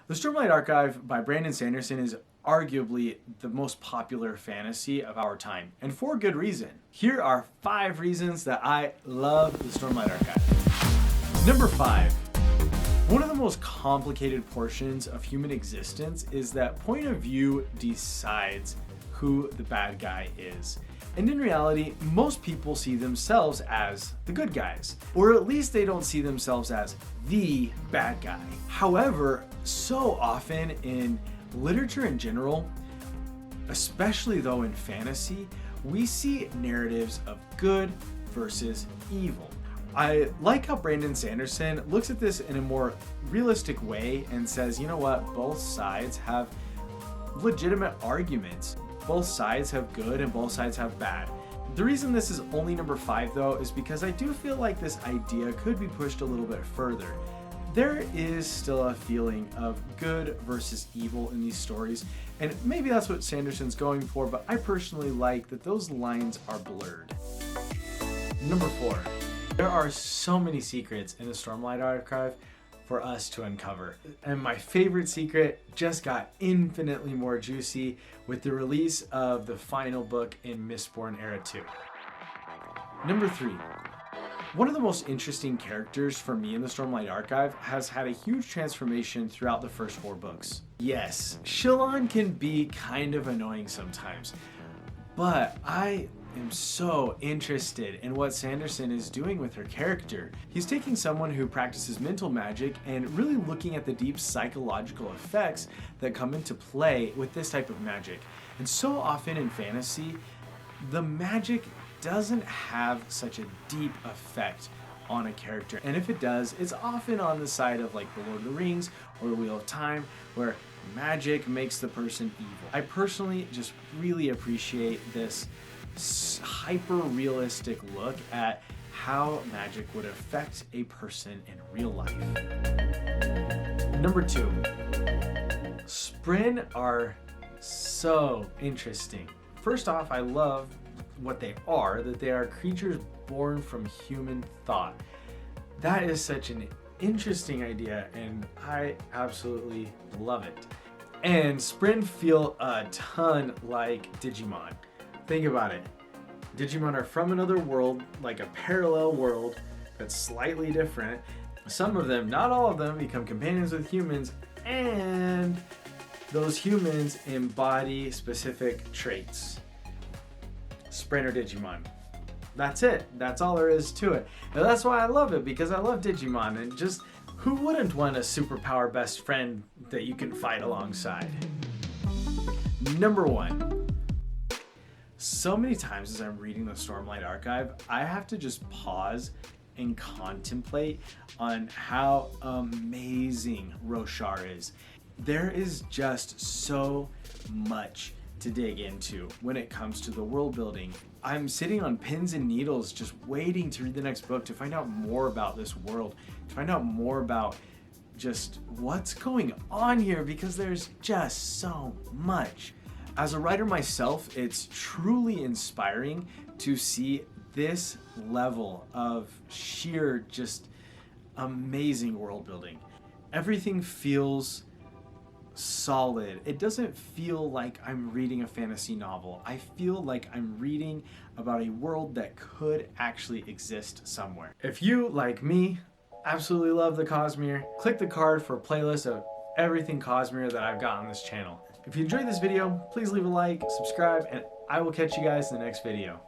The Stormlight Archive by Brandon Sanderson is arguably the most popular fantasy of our time, and for good reason. Here are 5 reasons that I love the Stormlight Archive. Number 5. One of the most complicated portions of human existence is that point of view decides who the bad guy is. And in reality, most people see themselves as the good guys, or at least they don't see themselves as the bad guy. However, so often in literature in general, especially though in fantasy, we see narratives of good versus evil. I like how Brandon Sanderson looks at this in a more realistic way and says, you know what, both sides have legitimate arguments. Both sides have good and both sides have bad. The reason this is only number 5 though is because I do feel like this idea could be pushed a little bit further. There is still a feeling of good versus evil in these stories, and maybe that's what Sanderson's going for, but I personally like that those lines are blurred. Number 4. There are so many secrets in the Stormlight Archive for us to uncover. And my favorite secret just got infinitely more juicy with the release of the final book in Mistborn Era 2. Number 3. One of the most interesting characters for me in the Stormlight Archive has had a huge transformation throughout the first 4 books. Yes, Shallan can be kind of annoying sometimes, but I am so interested in what Sanderson is doing with her character. He's taking someone who practices mental magic and really looking at the deep psychological effects that come into play with this type of magic. And so often in fantasy, the magic doesn't have such a deep effect on a character. And if it does, it's often on the side of like the Lord of the Rings or the Wheel of Time, where magic makes the person evil. I personally just really appreciate this hyper-realistic look at how magic would affect a person in real life. Number 2. Spren are so interesting. First off, I love what they are, that they are creatures born from human thought. That is such an interesting idea, and I absolutely love it. And Spren feel a ton like Digimon. Think about it. Digimon are from another world, like a parallel world that's slightly different. Some of them, not all of them, become companions with humans, and those humans embody specific traits. Spren are Digimon. That's it. That's all there is to it. And that's why I love it, because I love Digimon, and just who wouldn't want a superpower best friend that you can fight alongside? Number 1. So many times as I'm reading the Stormlight Archive, I have to just pause and contemplate on how amazing Roshar is. There is just so much to dig into when it comes to the world building. I'm sitting on pins and needles just waiting to read the next book to find out more about this world, to find out more about just what's going on here, because there's just so much. As a writer myself, it's truly inspiring to see this level of sheer just amazing world building. Everything feels solid. It doesn't feel like I'm reading a fantasy novel. I feel like I'm reading about a world that could actually exist somewhere. If you, like me, absolutely love the Cosmere, click the card for a playlist of everything Cosmere that I've got on this channel. If you enjoyed this video, please leave a like, subscribe, and I will catch you guys in the next video.